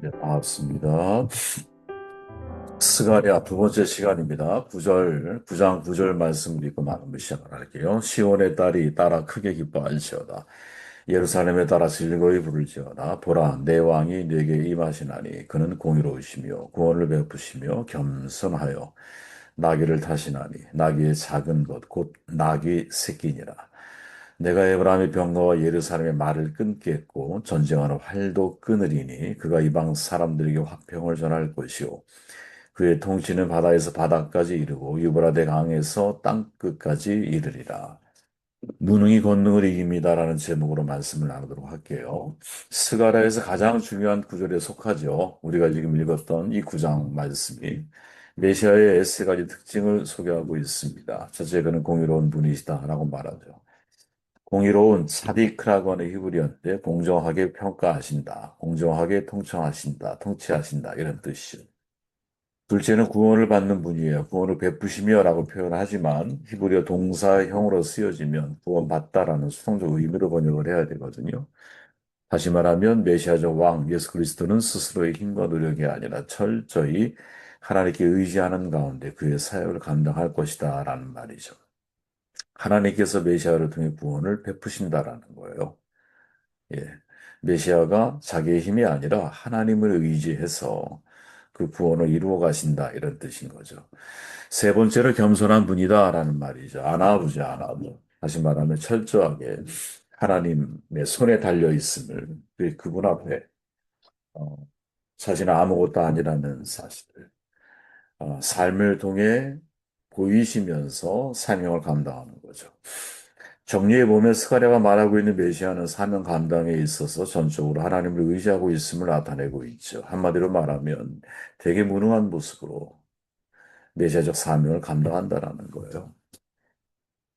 네, 반갑습니다. 스가랴 두 번째 시간입니다. 9장 9절 말씀을 읽고 나누며 시작을 할게요. 시온의 딸이 따라 크게 기뻐할지어다. 예루살렘에 따라 즐거이 부를지어다. 보라, 내 왕이 내게 임하시나니 그는 공의로우시며 구원을 베푸시며 겸손하여 나귀를 타시나니 나귀의 작은 것 곧 나귀 새끼니라. 내가 에브라임의 병거와 예루살렘의 말을 끊겠고 전쟁하는 활도 끊으리니 그가 이방 사람들에게 화평을 전할 것이요 그의 통치는 바다에서 바다까지 이르고 유브라데 강에서 땅 끝까지 이르리라. 무능이 권능을 이깁니다라는 제목으로 말씀을 나누도록 할게요. 스가랴에서 가장 중요한 구절에 속하죠. 우리가 지금 읽었던 이 구장 말씀이 메시아의 세 가지 특징을 소개하고 있습니다. 첫째, 그는 공의로운 분이시다라고 말하죠. 공의로운 사디크라고 하는 히브리어인데 공정하게 평가하신다, 공정하게 통치하신다 이런 뜻이죠. 둘째는 구원을 받는 분이에요. 구원을 베푸시며라고 표현하지만 히브리어 동사형으로 쓰여지면 구원받다라는 수동적 의미로 번역을 해야 되거든요. 다시 말하면 메시아적 왕 예수 그리스도는 스스로의 힘과 노력이 아니라 철저히 하나님께 의지하는 가운데 그의 사역을 감당할 것이다라는 말이죠. 하나님께서 메시아를 통해 구원을 베푸신다라는 거예요. 예. 메시아가 자기의 힘이 아니라 하나님을 의지해서 그 구원을 이루어 가신다 이런 뜻인 거죠. 세 번째로 겸손한 분이다라는 말이죠. 아나부지 아나부. 다시 말하면 철저하게 하나님의 손에 달려 있음을 그분 앞에 어, 자신은 아무것도 아니라는 사실을 삶을 통해 보이시면서 사명을 감당하는 거죠. 정리해 보면 스가랴가 말하고 있는 메시아는 사명 감당에 있어서 전적으로 하나님을 의지하고 있음을 나타내고 있죠. 한마디로 말하면 되게 무능한 모습으로 메시아적 사명을 감당한다라는 거예요.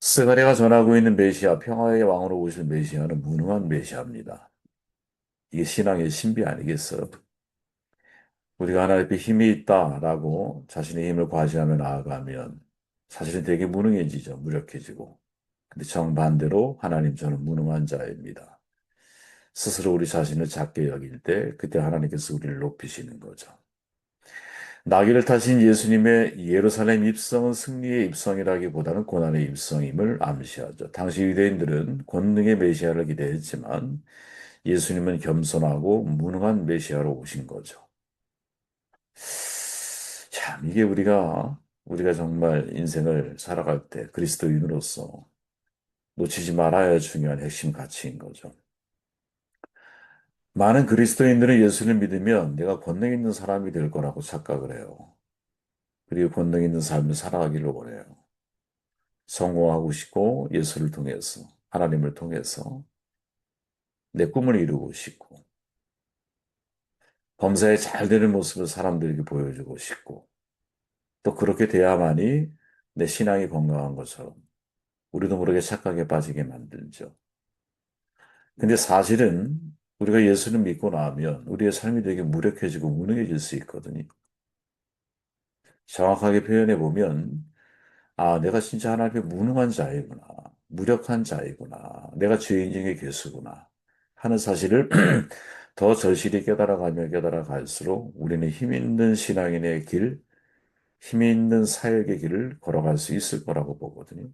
스가랴가 전하고 있는 메시아, 평화의 왕으로 오실 메시아는 무능한 메시아입니다. 이게 신앙의 신비 아니겠어요? 우리가 하나님 앞에 힘이 있다라고 자신의 힘을 과시하며 나아가면 사실은 되게 무능해지죠. 무력해지고. 근데 정반대로 하나님 저는 무능한 자입니다. 스스로 우리 자신을 작게 여길 때 그때 하나님께서 우리를 높이시는 거죠. 나귀를 타신 예수님의 예루살렘 입성은 승리의 입성이라기보다는 고난의 입성임을 암시하죠. 당시 유대인들은 권능의 메시아를 기대했지만 예수님은 겸손하고 무능한 메시아로 오신 거죠. 참, 이게 우리가 정말 인생을 살아갈 때 그리스도인으로서 놓치지 말아야 할 중요한 핵심 가치인 거죠. 많은 그리스도인들은 예수를 믿으면 내가 권능 있는 사람이 될 거라고 착각을 해요. 그리고 권능 있는 삶을 살아가기를 원해요. 성공하고 싶고 예수를 통해서, 하나님을 통해서 내 꿈을 이루고 싶고, 범사에 잘 되는 모습을 사람들에게 보여주고 싶고, 또 그렇게 돼야만이 내 신앙이 건강한 것처럼 우리도 모르게 착각에 빠지게 만들죠. 근데 사실은 우리가 예수를 믿고 나면 우리의 삶이 되게 무력해지고 무능해질 수 있거든요. 정확하게 표현해 보면, 아, 내가 진짜 하나님 앞에 무능한 자이구나. 무력한 자이구나. 내가 죄인 중에 괴수구나. 하는 사실을 더 절실히 깨달아가며 깨달아갈수록 우리는 힘 있는 신앙인의 길, 힘 있는 사역의 길을 걸어갈 수 있을 거라고 보거든요.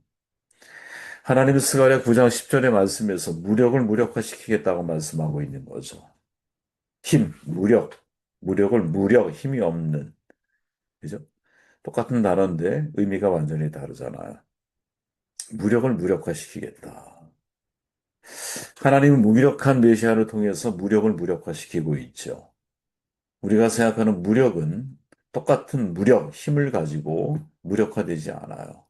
하나님은 스가랴 9장 10절의 말씀에서 무력을 무력화시키겠다고 말씀하고 있는 거죠. 무력을 힘이 없는, 그죠? 똑같은 단어인데 의미가 완전히 다르잖아요. 무력을 무력화시키겠다. 하나님은 무력한 메시아를 통해서 무력을 무력화시키고 있죠. 우리가 생각하는 무력은 똑같은 힘을 가지고 무력화되지 않아요.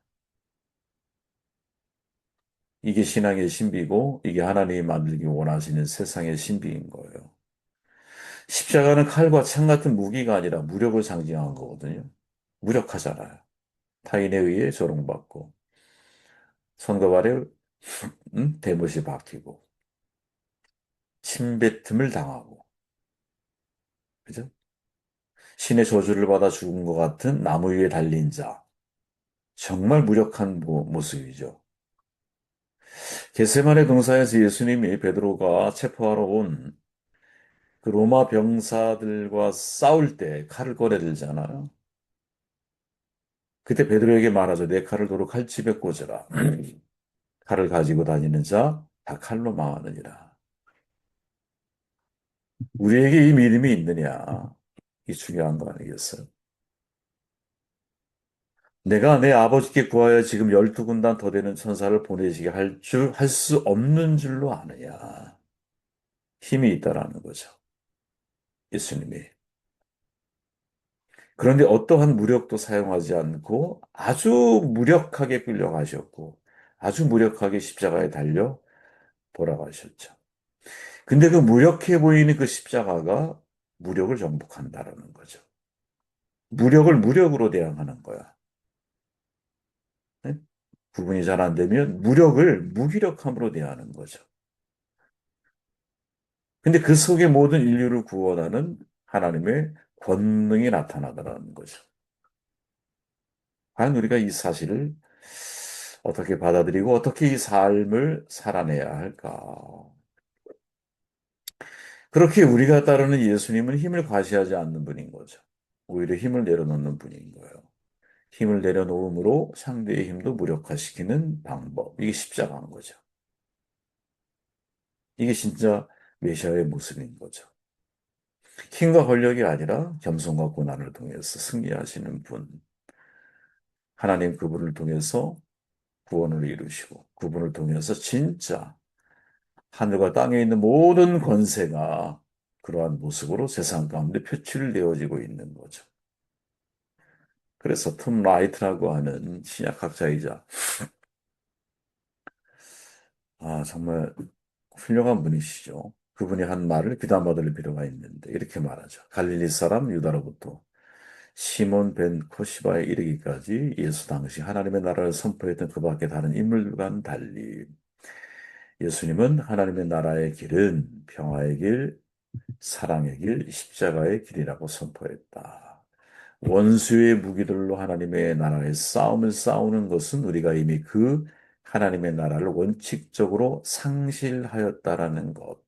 이게 신앙의 신비고 이게 하나님이 만들기 원하시는 세상의 신비인 거예요. 십자가는 칼과 창 같은 무기가 아니라 무력을 상징한 거거든요. 무력하잖아요. 타인에 의해 조롱받고 손과 발에 대못이 박히고 침뱉음을 당하고 그죠? 신의 저주를 받아 죽은 것 같은 나무 위에 달린 자. 정말 무력한 모습이죠. 겟세마네 동산에서 예수님이 베드로가 체포하러 온 그 로마 병사들과 싸울 때 칼을 꺼내들잖아요. 그때 베드로에게 말하죠. 내 칼을 도로 칼집에 꽂으라. 칼을 가지고 다니는 자 다 칼로 망하느니라. 우리에게 이 믿음이 있느냐? 이 중요한 거 아니겠어요? 내가 내 아버지께 구하여 지금 12군단 더 되는 천사를 보내시게 할 수 없는 줄로 아느냐? 힘이 있다라는 거죠. 예수님이. 그런데 어떠한 무력도 사용하지 않고 아주 무력하게 끌려가셨고 아주 무력하게 십자가에 달려 돌아가셨죠. 근데 그 무력해 보이는 그 십자가가 무력을 정복한다라는 거죠. 무력을 무력으로 대항하는 거야. 네? 구분이 잘 안 되면 무력을 무기력함으로 대하는 거죠. 근데 그 속에 모든 인류를 구원하는 하나님의 권능이 나타나더라는 거죠. 과연 우리가 이 사실을 어떻게 받아들이고 어떻게 이 삶을 살아내야 할까? 그렇게 우리가 따르는 예수님은 힘을 과시하지 않는 분인 거죠. 오히려 힘을 내려놓는 분인 거예요. 힘을 내려놓음으로 상대의 힘도 무력화시키는 방법. 이게 십자가인 거죠. 이게 진짜 메시아의 모습인 거죠. 힘과 권력이 아니라 겸손과 고난을 통해서 승리하시는 분. 하나님 그분을 통해서 구원을 이루시고 그분을 통해서 진짜 하늘과 땅에 있는 모든 권세가 그러한 모습으로 세상 가운데 표출되어지고 있는 거죠. 그래서 톰 라이트라고 하는 신약학자이자 정말 훌륭한 분이시죠. 그분이 한 말을 귀담아들을 필요가 있는데 이렇게 말하죠. 갈릴리 사람 유다로부터 시몬 벤 코시바에 이르기까지 예수 당시 하나님의 나라를 선포했던 그 밖에 다른 인물과는 달리 예수님은 하나님의 나라의 길은 평화의 길, 사랑의 길, 십자가의 길이라고 선포했다. 원수의 무기들로 하나님의 나라의 싸움을 싸우는 것은 우리가 이미 그 하나님의 나라를 원칙적으로 상실하였다라는 것,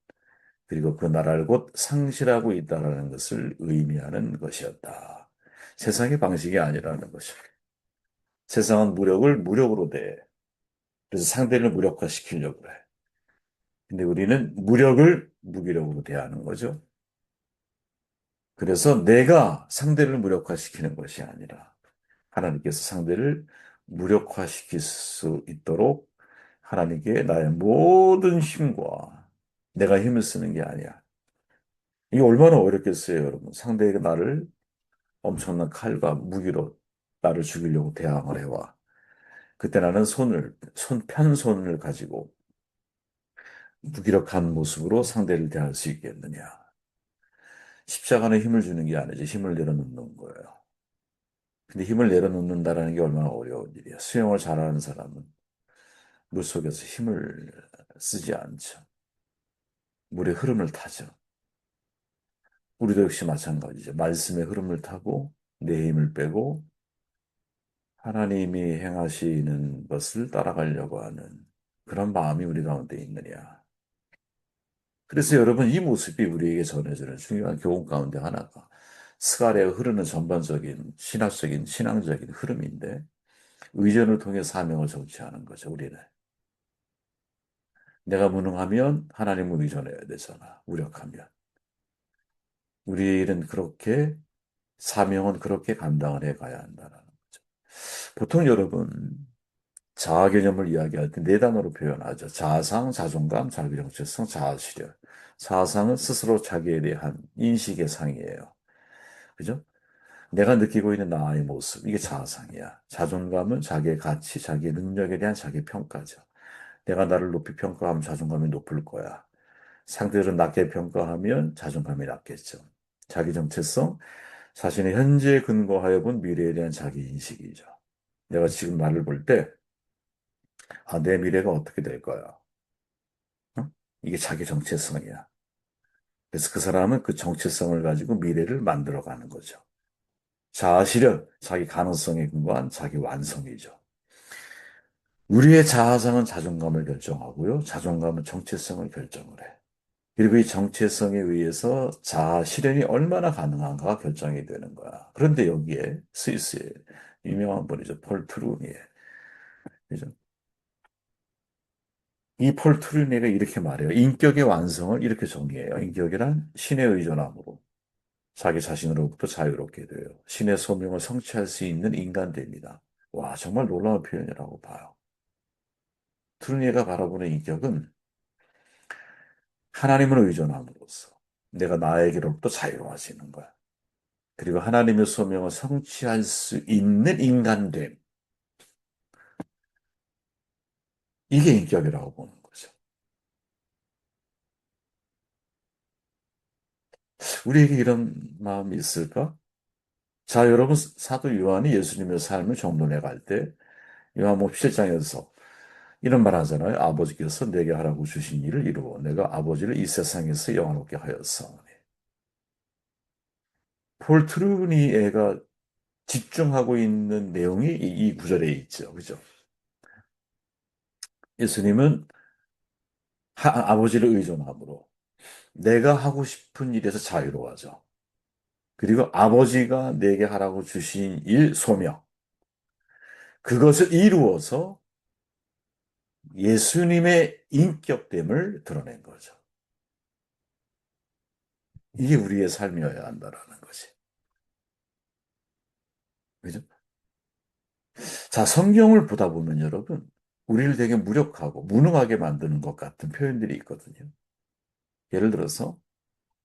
그리고 그 나라를 곧 상실하고 있다라는 것을 의미하는 것이었다. 세상의 방식이 아니라는 것이다. 세상은 무력을 무력으로 대. 그래서 상대를 무력화시키려고 그래. 근데 우리는 무력을 무기력으로 대하는 거죠. 그래서 내가 상대를 무력화시키는 것이 아니라 하나님께서 상대를 무력화시킬 수 있도록 하나님께 나의 모든 힘과 내가 힘을 쓰는 게 아니야. 이게 얼마나 어렵겠어요, 여러분. 상대가 나를 엄청난 칼과 무기로 나를 죽이려고 대항을 해와. 그때 나는 편손을 가지고 무기력한 모습으로 상대를 대할 수 있겠느냐. 십자가는 힘을 주는 게 아니지, 힘을 내려놓는 거예요. 근데 힘을 내려놓는다는 게 얼마나 어려운 일이야. 수영을 잘하는 사람은 물속에서 힘을 쓰지 않죠. 물의 흐름을 타죠. 우리도 역시 마찬가지죠. 말씀의 흐름을 타고 내 힘을 빼고 하나님이 행하시는 것을 따라가려고 하는 그런 마음이 우리 가운데 있느냐. 그래서 여러분 이 모습이 우리에게 전해주는 중요한 교훈 가운데 하나가 스가랴에 흐르는 전반적인 신학적인 신앙적인 흐름인데 의존을 통해 사명을 성취하는 거죠, 우리는. 내가 무능하면 하나님을 의존해야 되잖아, 무력하면. 우리 일은 그렇게, 사명은 그렇게 감당을 해 가야 한다는 거죠. 보통 여러분, 자아 개념을 이야기할 때 네 단어로 표현하죠. 자아상, 자존감, 자기정체성, 자아실현. 자아상은 스스로 자기에 대한 인식의 상이에요. 그죠? 내가 느끼고 있는 나의 모습, 이게 자아상이야. 자존감은 자기의 가치, 자기의 능력에 대한 자기 평가죠. 내가 나를 높이 평가하면 자존감이 높을 거야. 상대를 낮게 평가하면 자존감이 낮겠죠. 자기 정체성, 자신의 현재에 근거하여 본 미래에 대한 자기 인식이죠. 내가 지금 나를 볼 때, 내 미래가 어떻게 될 거야? 어? 이게 자기 정체성이야. 그래서 그 사람은 그 정체성을 가지고 미래를 만들어가는 거죠. 자아실현, 자기 가능성에 근거한 자기 완성이죠. 우리의 자아상은 자존감을 결정하고요. 자존감은 정체성을 결정을 해. 그리고 이 정체성에 의해서 자아 실현이 얼마나 가능한가가 결정이 되는 거야. 그런데 여기에 스위스의 유명한 분이죠. 폴 트루니에. 그죠? 이 폴 트루니에가 이렇게 말해요. 인격의 완성을 이렇게 정의해요. 인격이란 신의 의존함으로 자기 자신으로부터 자유롭게 돼요. 신의 소명을 성취할 수 있는 인간됩니다. 와, 정말 놀라운 표현이라고 봐요. 트루니에가 바라보는 인격은 하나님을 의존함으로써 내가 나에게로부터 자유로워지는 거야. 그리고 하나님의 소명을 성취할 수 있는 인간됨. 이게 인격이라고 보는 거죠. 우리에게 이런 마음이 있을까? 자, 여러분, 사도 요한이 예수님의 삶을 정돈해 갈 때, 요한복음 7장에서 이런 말 하잖아요. 아버지께서 내게 하라고 주신 일을 이루어 내가 아버지를 이 세상에서 영화롭게 하였사오니. 폴 트루니에가 집중하고 있는 내용이 이 구절에 있죠. 그죠? 예수님은 아버지를 의존함으로 내가 하고 싶은 일에서 자유로워져. 그리고 아버지가 내게 하라고 주신 일, 소명. 그것을 이루어서 예수님의 인격됨을 드러낸 거죠. 이게 우리의 삶이어야 한다라는 거지. 그죠? 자, 성경을 보다 보면 여러분, 우리를 되게 무력하고 무능하게 만드는 것 같은 표현들이 있거든요. 예를 들어서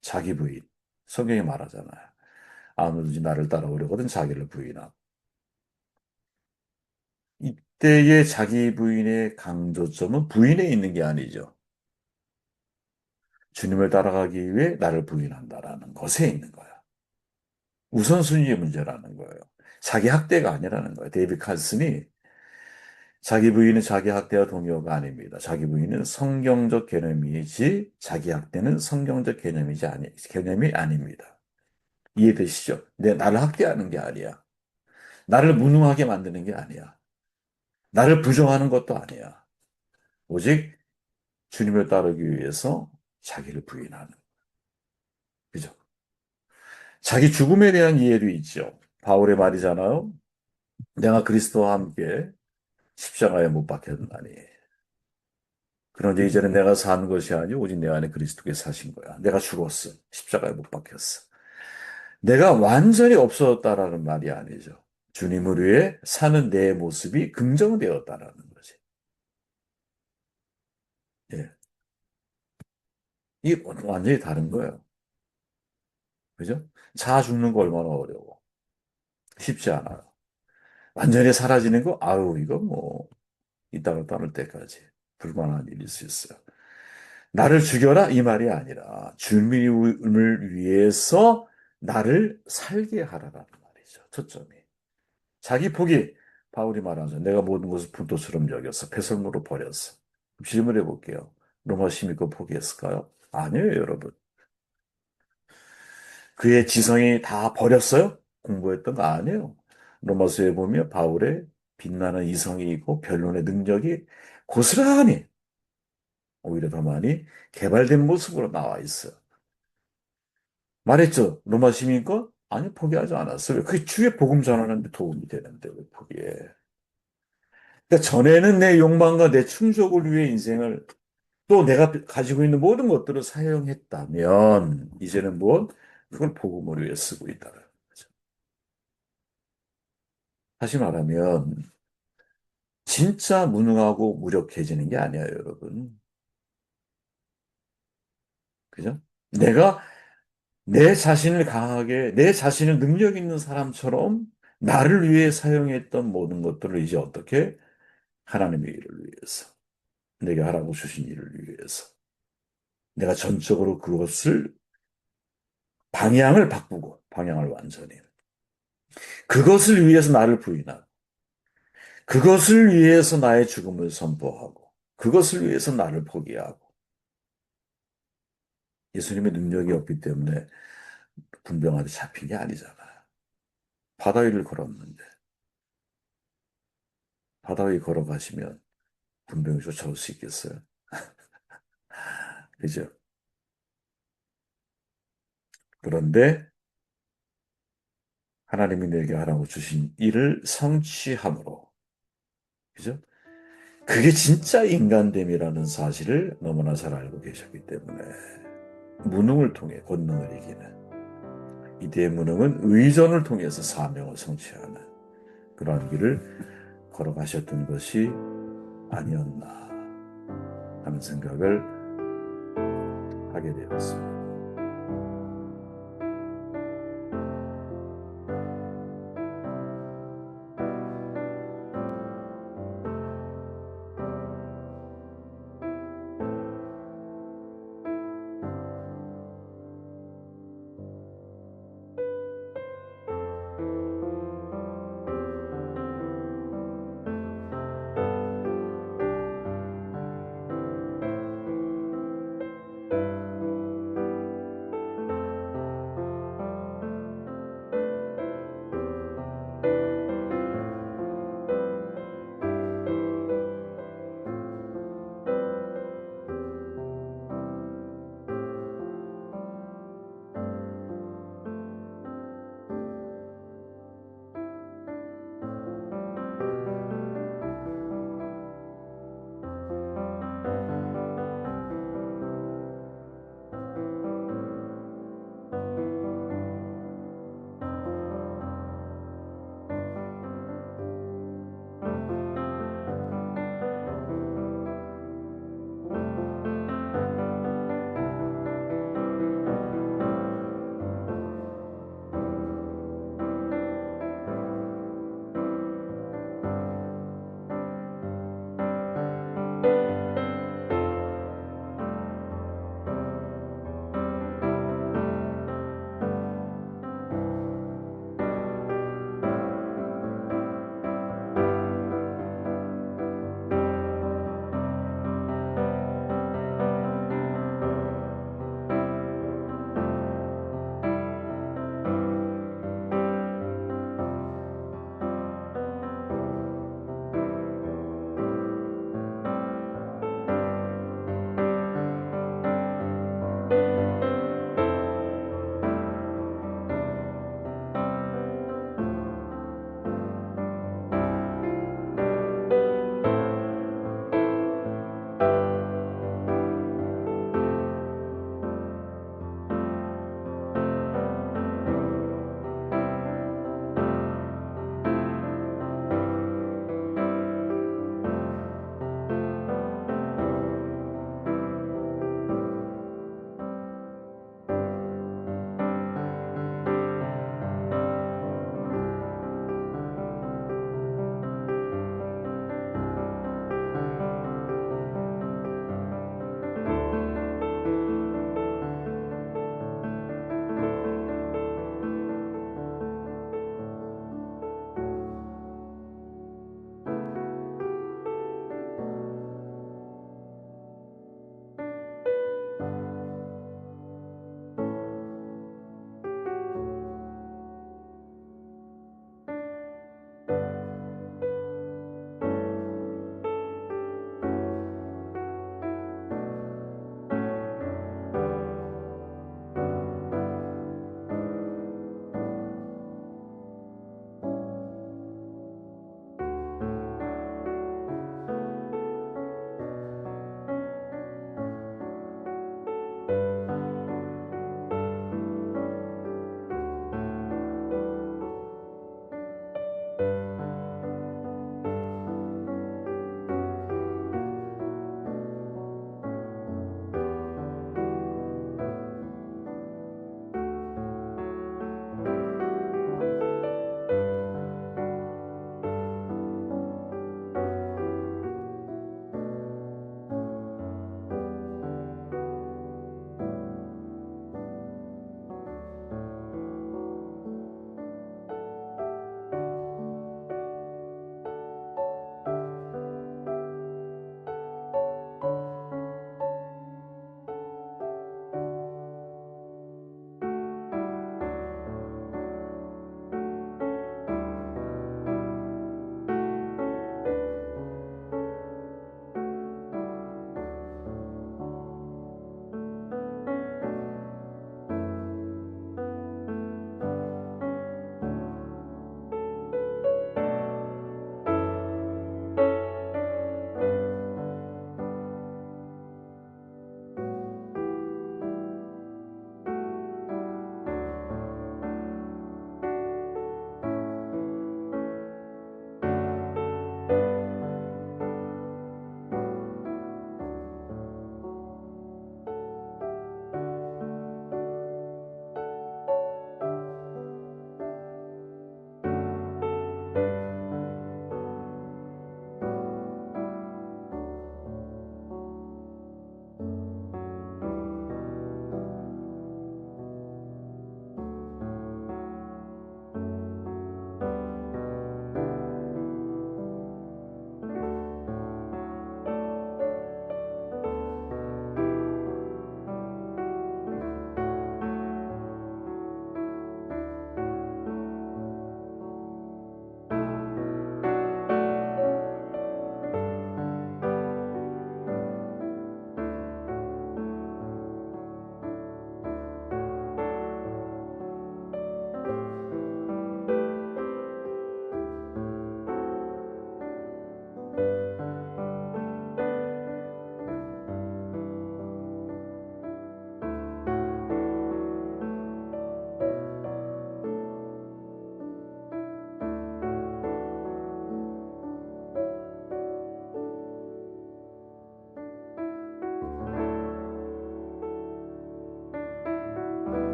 자기 부인. 성경이 말하잖아요. 아무든지 나를 따라오려거든 자기를 부인하고. 이때의 자기 부인의 강조점은 부인에 있는 게 아니죠. 주님을 따라가기 위해 나를 부인한다라는 것에 있는 거야. 우선순위의 문제라는 거예요. 자기 학대가 아니라는 거예요. 데이비 칼슨이 자기 부인은 자기 학대와 동요가 아닙니다. 자기 부인은 성경적 개념이지 자기 학대는 성경적 개념이 아닙니다. 이해되시죠? 나를 학대하는 게 아니야. 나를 무능하게 만드는 게 아니야. 나를 부정하는 것도 아니야. 오직 주님을 따르기 위해서 자기를 부인하는. 그죠? 자기 죽음에 대한 이해도 있죠. 바울의 말이잖아요. 내가 그리스도와 함께 십자가에 못 박혔나니. 그런데 이제는 내가 사는 것이 아니고 오직 내 안에 그리스도께서 사신 거야. 내가 죽었어. 십자가에 못 박혔어. 내가 완전히 없어졌다라는 말이 아니죠. 주님을 위해 사는 내 모습이 긍정되었다라는 거지. 예. 이게 완전히 다른 거예요. 그죠? 자아 죽는 거 얼마나 어려워. 쉽지 않아요. 완전히 사라지는 거, 아유, 이거 뭐, 이 땅을 떠날 때까지 불가능한 일일 수 있어요. 나를 죽여라 이 말이 아니라 주님을 위해서 나를 살게 하라라는 말이죠. 초점이. 자기 포기. 바울이 말하죠. 내가 모든 것을 분토처럼 여겨서 배설물로 버렸어. 질문해 볼게요. 로마 시민권 포기했을까요? 아니에요, 여러분. 그의 지성이 다 버렸어요? 공부했던 거 아니에요. 로마서에 보면 바울의 빛나는 이성이 있고 변론의 능력이 고스란히 오히려 더 많이 개발된 모습으로 나와 있어요. 말했죠. 로마 시민권? 아니, 포기하지 않았어요. 그게 주의 복음 전하는데 도움이 되는데 왜 포기해? 그러니까 전에는 내 욕망과 내 충족을 위해 인생을 또 내가 가지고 있는 모든 것들을 사용했다면 이제는 무엇? 그걸 복음을 위해 쓰고 있다는 거죠. 다시 말하면 진짜 무능하고 무력해지는 게 아니에요, 여러분. 그죠? 내가 내 자신을 강하게, 내 자신을 능력 있는 사람처럼 나를 위해 사용했던 모든 것들을 이제 어떻게 하나님의 일을 위해서, 내게 하라고 주신 일을 위해서, 내가 전적으로 그것을 방향을 바꾸고, 방향을 완전히. 그것을 위해서 나를 부인하고, 그것을 위해서 나의 죽음을 선포하고, 그것을 위해서 나를 포기하고, 예수님의 능력이 없기 때문에 군병한테 잡힌 게 아니잖아요. 바다 위를 걸었는데, 바다 위 걸어가시면 군병이 쫓아올 수 있겠어요? 그죠? 그런데 하나님이 내게 하라고 주신 일을 성취함으로, 그죠? 그게 진짜 인간됨이라는 사실을 너무나 잘 알고 계셨기 때문에 무능을 통해 권능을 이기는 이 대무능은 의전을 통해서 사명을 성취하는 그러한 길을 걸어가셨던 것이 아니었나 하는 생각을 하게 되었습니다.